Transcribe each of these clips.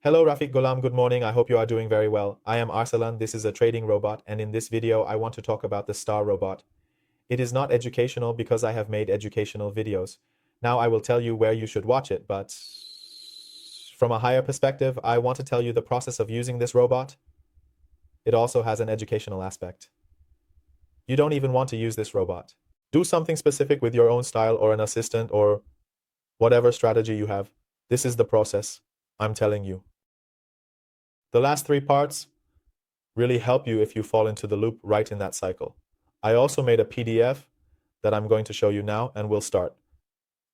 Hello Rafiq Ghulam, good morning. I hope you are doing very well. I am Arsalan. This is a trading robot, and in this video, I want to talk about the Star robot. It is not educational because I have made educational videos. Now I will tell you where you should watch it, but from a higher perspective, I want to tell you the process of using this robot. It also has an educational aspect. You don't even want to use this robot. Do something specific with your own style or an assistant or whatever strategy you have. This is the process. I'm telling you. The last three parts really help you if you fall into the loop right in that cycle. I also made a PDF that I'm going to show you now, and we'll start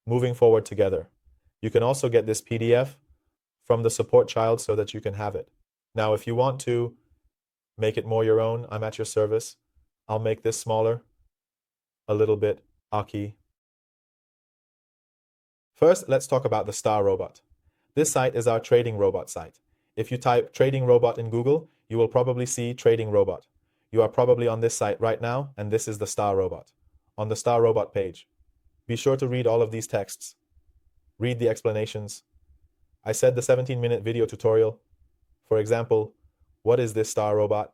moving forward together. You can also get this PDF from the support child so that you can have it. Now, if you want to make it more your own, I'm at your service. I'll make this smaller, a little bit, Aki. First, let's talk about the Star robot. This site is our trading robot site. If you type trading robot in Google, you will probably see trading robot. You are probably on this site right now, and this is the Star robot. On the Star robot page, be sure to read all of these texts. Read the explanations. I said the 17-minute video tutorial. For example, what is this Star robot?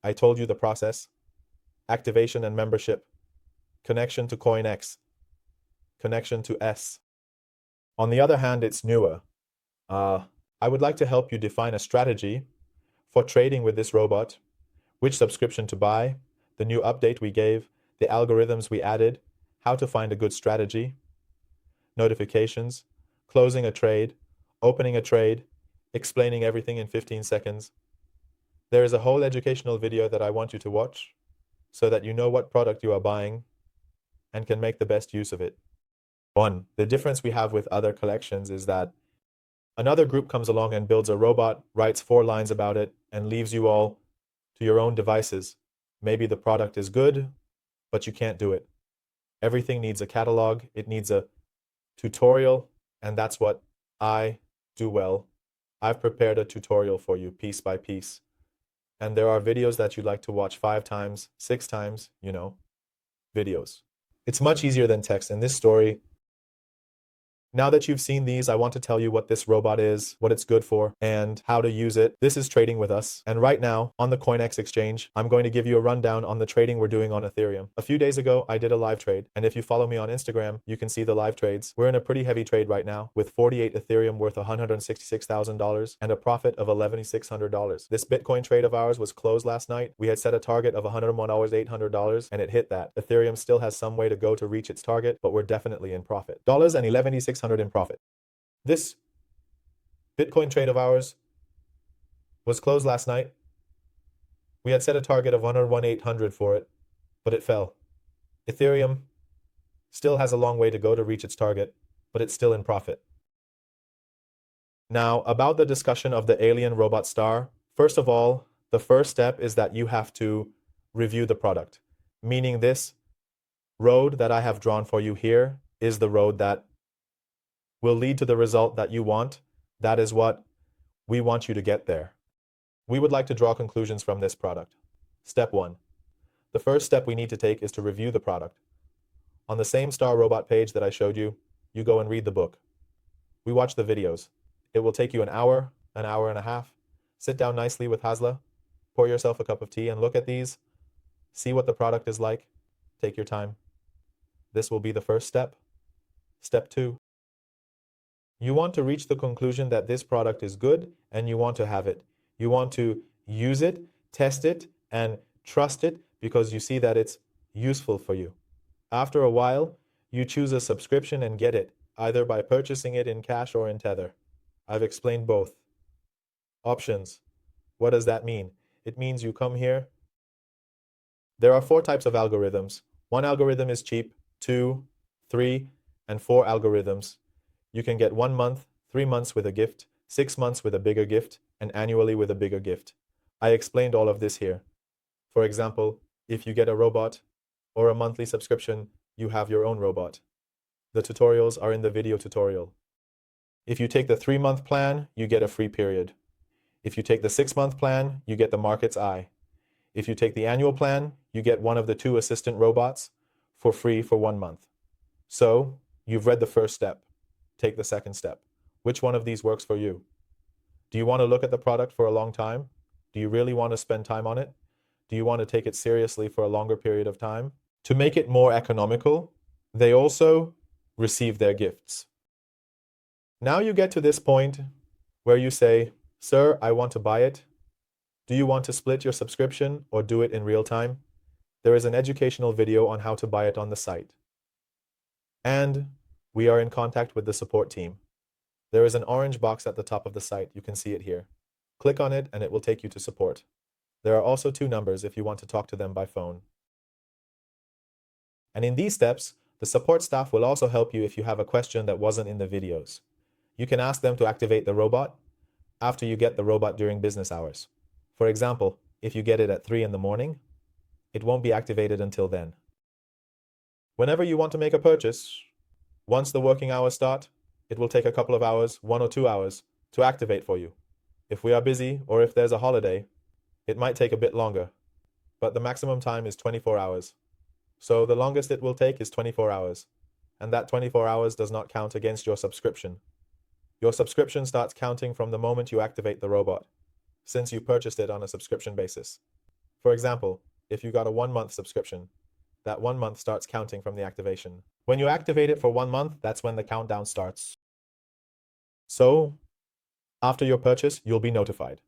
I told you the process. Activation and membership. Connection to CoinX. Connection to S. On the other hand, it's newer. I would like to help you define a strategy for trading with this robot, which subscription to buy, the new update we gave, the algorithms we added, how to find a good strategy, notifications, closing a trade, opening a trade, explaining everything in 15 seconds. There is a whole educational video that I want you to watch so that you know what product you are buying and can make the best use of it. One, the difference we have with other collections is that another group comes along and builds a robot, writes 4 lines about it, and leaves you all to your own devices. Maybe the product is good, but you can't do it. Everything needs a catalog, it needs a tutorial, and that's what I do well. I've prepared a tutorial for you piece by piece. And there are videos that you'd like to watch 5 times, 6 times, videos. It's much easier than text. In this story, now that you've seen these, I want to tell you what this robot is, what it's good for, and how to use it. This is Trading with Us. And right now, on the CoinX exchange, I'm going to give you a rundown on the trading we're doing on Ethereum. A few days ago, I did a live trade. And if you follow me on Instagram, you can see the live trades. We're in a pretty heavy trade right now with 48 Ethereum worth $166,000 and a profit of $1,160. This Bitcoin trade of ours was closed last night. We had set a target of $101,800 and it hit that. Ethereum still has some way to go to reach its target, but we're definitely in profit. Dollars and $11,600 in profit. This Bitcoin trade of ours was closed last night. We had set a target of 101,800 for it, but it fell. Ethereum still has a long way to go to reach its target, but it's still in profit. Now, about the discussion of the alien robot Star, first of all, the first step is that you have to review the product, meaning this road that I have drawn for you here is the road that will lead to the result that you want. That is what we want you to get there. We would like to draw conclusions from this product. Step 1. The first step we need to take is to review the product. On the same Star Robot page that I showed you, you go and read the book. We watch the videos. It will take you an hour and a half. Sit down nicely with Hasla, pour yourself a cup of tea and look at these. See what the product is like. Take your time. This will be the first step. Step 2. You want to reach the conclusion that this product is good and you want to have it. You want to use it, test it, and trust it because you see that it's useful for you. After a while, you choose a subscription and get it, either by purchasing it in cash or in Tether. I've explained both. Options. What does that mean? It means you come here. There are 4 types of algorithms. 1 algorithm is cheap, 2, 3, and 4 algorithms. You can get 1 month, 3 months with a gift, 6 months with a bigger gift, and annually with a bigger gift. I explained all of this here. For example, if you get a robot or a monthly subscription, you have your own robot. The tutorials are in the video tutorial. If you take the 3-month plan, you get a free period. If you take the 6-month plan, you get the market's eye. If you take the annual plan, you get one of the 2 assistant robots for free for 1 month. So, you've read the first step. Take the second step. Which one of these works for you? Do you want to look at the product for a long time? Do you really want to spend time on it? Do you want to take it seriously for a longer period of time? To make it more economical, they also receive their gifts. Now you get to this point where you say, "Sir, I want to buy it. Do you want to split your subscription or do it in real time?" There is an educational video on how to buy it on the site. And we are in contact with the support team. There is an orange box at the top of the site. You can see it here. Click on it and it will take you to support. There are also 2 numbers if you want to talk to them by phone. And in these steps, the support staff will also help you if you have a question that wasn't in the videos. You can ask them to activate the robot after you get the robot during business hours. For example, if you get it at 3 in the morning, it won't be activated until then. Whenever you want to make a purchase, once the working hours start, it will take a couple of hours, 1 or 2 hours, to activate for you. If we are busy or if there's a holiday, it might take a bit longer, but the maximum time is 24 hours. So the longest it will take is 24 hours, and that 24 hours does not count against your subscription. Your subscription starts counting from the moment you activate the robot, since you purchased it on a subscription basis. For example, if you got a 1-month subscription, that 1 month starts counting from the activation. When you activate it for 1 month, that's when the countdown starts. So, after your purchase, you'll be notified.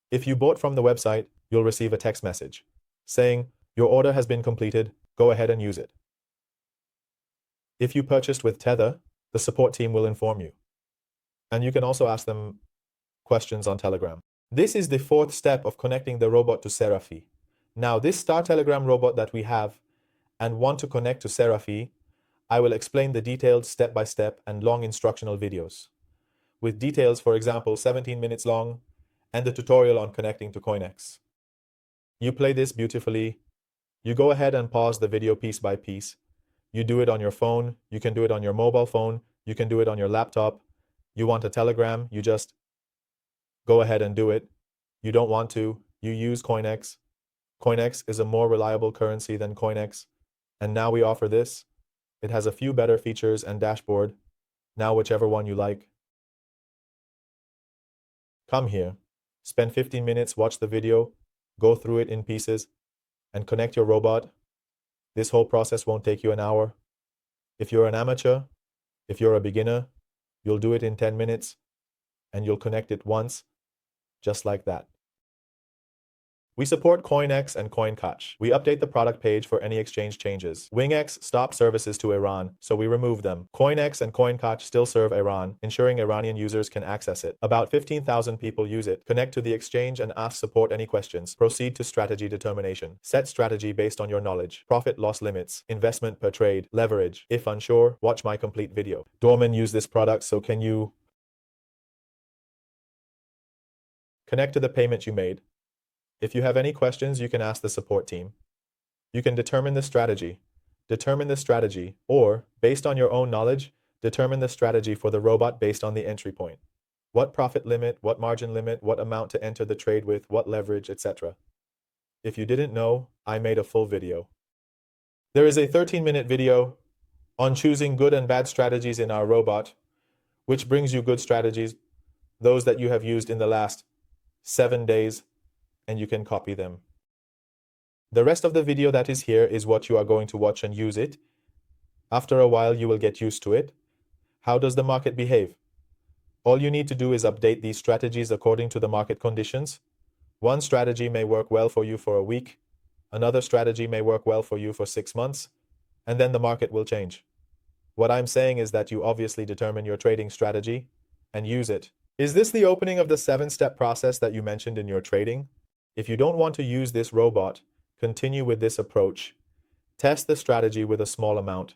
If you bought from the website, you'll receive a text message saying, "Your order has been completed, go ahead and use it." If you purchased with Tether, the support team will inform you. And you can also ask them questions on Telegram. This is the 4th step of connecting the robot to Serafi. Now, this Star Telegram robot that we have and want to connect to Serafi, I will explain the detailed step-by-step and long instructional videos, with details, for example, 17 minutes long, and the tutorial on connecting to CoinCatch. You play this beautifully. You go ahead and pause the video piece by piece. You do it on your phone. You can do it on your mobile phone. You can do it on your laptop. You want a Telegram, you just go ahead and do it. You don't want to, you use CoinCatch. CoinCatch is a more reliable currency than CoinCatch, and now we offer this. It has a few better features and dashboard. Now whichever one you like. Come here, spend 15 minutes, watch the video, go through it in pieces, and connect your robot. This whole process won't take you an hour. If you're an amateur, if you're a beginner, you'll do it in 10 minutes, and you'll connect it once, just like that. We support CoinCatch and CoinCatch. We update the product page for any exchange changes. WingX stopped services to Iran, so we removed them. CoinCatch and CoinCatch still serve Iran, ensuring Iranian users can access it. About 15,000 people use it. Connect to the exchange and ask support any questions. Proceed to strategy determination. Set strategy based on your knowledge. Profit loss limits. Investment per trade. Leverage. If unsure, watch my complete video. Dorman use this product, so can you? Connect to the payment you made. If you have any questions, you can ask the support team. You can determine the strategy. Or, based on your own knowledge, determine the strategy for the robot based on the entry point. What profit limit, what margin limit, what amount to enter the trade with, what leverage, etc. If you didn't know, I made a full video. There is a 13-minute video on choosing good and bad strategies in our robot, which brings you good strategies, those that you have used in the last 7 days, and you can copy them. The rest of the video that is here is what you are going to watch and use it. After a while, you will get used to it. How does the market behave? All you need to do is update these strategies according to the market conditions. One strategy may work well for you for a week. Another strategy may work well for you for 6 months, and then the market will change. What I'm saying is that you obviously determine your trading strategy and use it. Is this the opening of the 7-step process that you mentioned in your trading? If you don't want to use this robot, continue with this approach. Test the strategy with a small amount.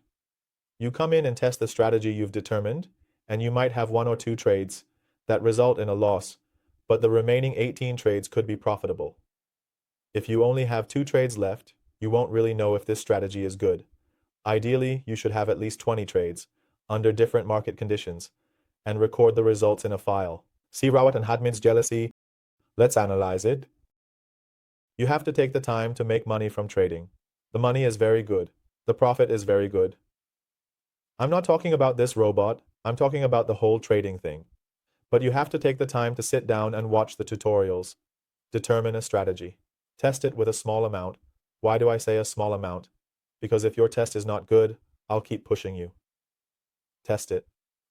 You come in and test the strategy you've determined, and you might have 1 or 2 trades that result in a loss, but the remaining 18 trades could be profitable. If you only have 2 trades left, you won't really know if this strategy is good. Ideally, you should have at least 20 trades under different market conditions and record the results in a file. See Rawat and Hadmin's jealousy? Let's analyze it. You have to take the time to make money from trading. The money is very good. The profit is very good. I'm not talking about this robot. I'm talking about the whole trading thing. But you have to take the time to sit down and watch the tutorials. Determine a strategy. Test it with a small amount. Why do I say a small amount? Because if your test is not good, I'll keep pushing you. Test it.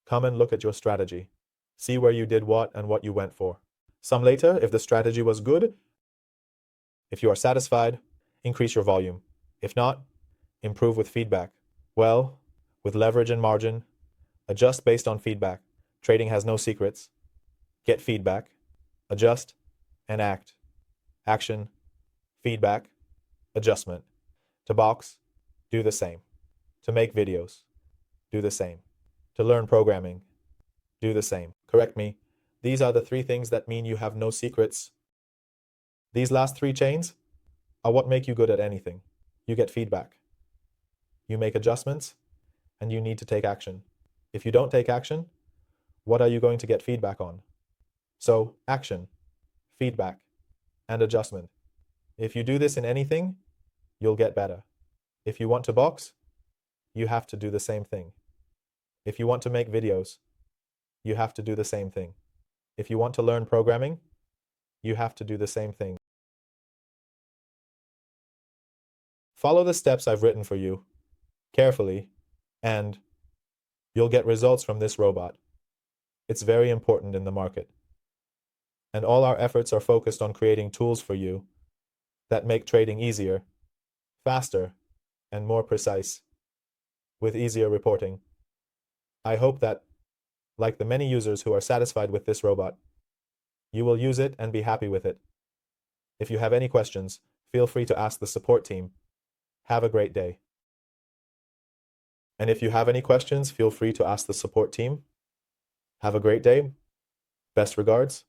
Come and look at your strategy. See where you did what and what you went for. Some later, if the strategy was good, if you are satisfied, increase your volume. If not, improve with feedback. Well, with leverage and margin, adjust based on feedback. Trading has no secrets. Get feedback, adjust, and act. Action, feedback, adjustment. To box, do the same. To make videos, do the same. To learn programming, do the same. Correct me. These are the 3 things that mean you have no secrets. These last 3 chains are what make you good at anything. You get feedback. You make adjustments, and you need to take action. If you don't take action, what are you going to get feedback on? So, action, feedback, and adjustment. If you do this in anything, you'll get better. If you want to box, you have to do the same thing. If you want to make videos, you have to do the same thing. If you want to learn programming, you have to do the same thing. Follow the steps I've written for you carefully, and you'll get results from this robot. It's very important in the market. And all our efforts are focused on creating tools for you that make trading easier, faster, and more precise, with easier reporting. I hope that, like the many users who are satisfied with this robot, you will use it and be happy with it. If you have any questions, feel free to ask the support team. Have a great day. And if you have any questions, feel free to ask the support team. Have a great day. Best regards.